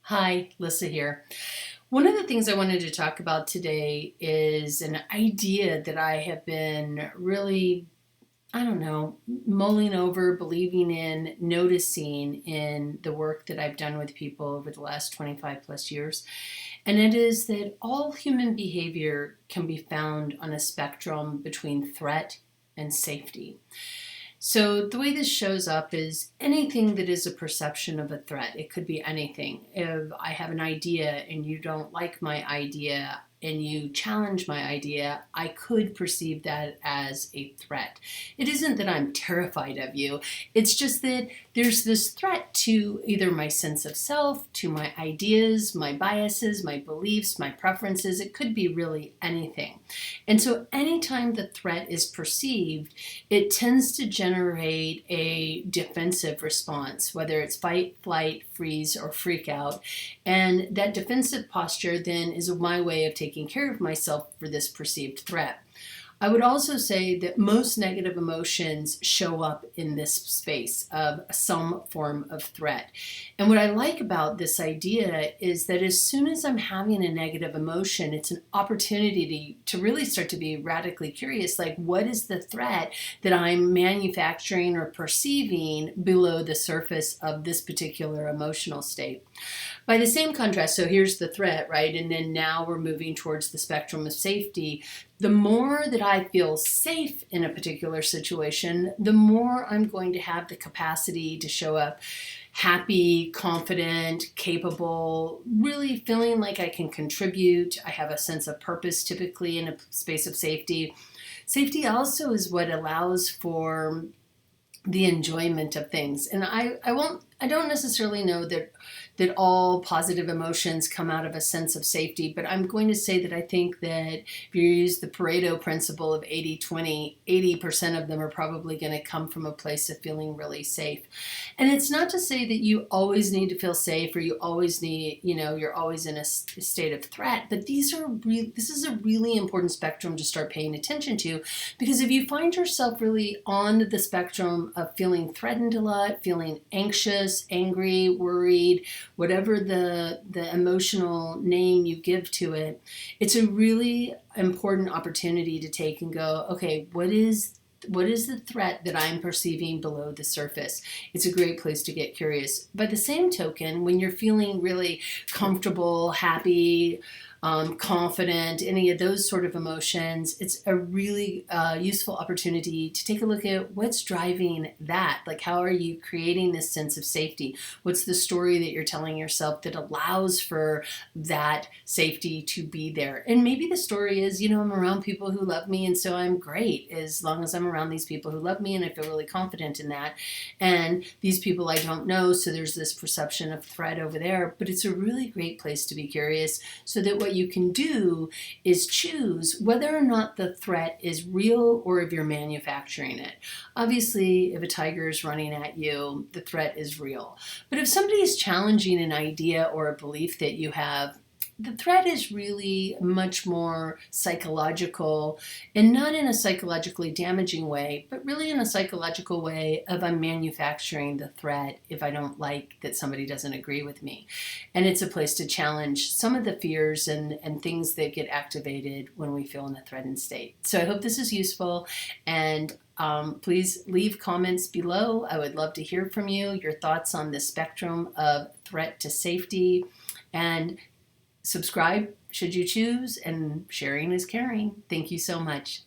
Hi, Lyssa here. One of the things I wanted to talk about today is an idea that I have been really, mulling over, believing in, noticing in the work that I've done with people over the last 25 plus years. And it is that all human behavior can be found on a spectrum between threat and safety. So the way this shows up is anything that is a perception of a threat. It could be anything. If I have an idea and you don't like my idea and you challenge my idea, I could perceive that as a threat. It isn't that I'm terrified of you. It's just that there's this threat to either my sense of self, to my ideas, my biases, my beliefs, my preferences. It could be really anything. And so anytime the threat is perceived, it tends to generate a defensive response, whether it's fight, flight, freeze, or freak out. And that defensive posture then is my way of taking care of myself for this perceived threat. I would also say that most negative emotions show up in this space of some form of threat. And what I like about this idea is that as soon as I'm having a negative emotion, it's an opportunity to really start to be radically curious, like what is the threat that I'm manufacturing or perceiving below the surface of this particular emotional state. By the same contrast, so here's the threat, right? And then now we're moving towards the spectrum of safety. The more that I feel safe in a particular situation, the more I'm going to have the capacity to show up happy, confident, capable, really feeling like I can contribute. I have a sense of purpose typically in a space of safety. Safety also is what allows for the enjoyment of things. And I don't necessarily know that all positive emotions come out of a sense of safety, but I'm going to say that I think that if you use the Pareto principle of 80-20, 80% of them are probably going to come from a place of feeling really safe. And it's not to say that you always need to feel safe or you always need, you're always in a state of threat, but this is a really important spectrum to start paying attention to, because if you find yourself really on the spectrum of feeling threatened a lot, feeling anxious, angry, worried, whatever the emotional name you give to it, it's a really important opportunity to take and go, okay, what is the threat that I'm perceiving below the surface? It's a great place to get curious. By the same token, when you're feeling really comfortable, happy, confident, any of those sort of emotions, it's a really useful opportunity to take a look at what's driving that. Like, how are you creating this sense of safety? What's the story that you're telling yourself that allows for that safety to be there? And maybe the story is, I'm around people who love me, and so I'm great as long as I'm around these people who love me, and I feel really confident in that. And these people I don't know, so there's this perception of threat over there. But it's a really great place to be curious, so that what you can do is choose whether or not the threat is real or if you're manufacturing it. Obviously, if a tiger is running at you, the threat is real. But if somebody is challenging an idea or a belief that you have, the threat is really much more psychological, and not in a psychologically damaging way, but really in a psychological way of I'm manufacturing the threat if I don't like that somebody doesn't agree with me. And it's a place to challenge some of the fears and things that get activated when we feel in a threatened state. So I hope this is useful, and please leave comments below. I would love to hear from you, your thoughts on the spectrum of threat to safety, and subscribe should you choose, and sharing is caring. Thank you so much.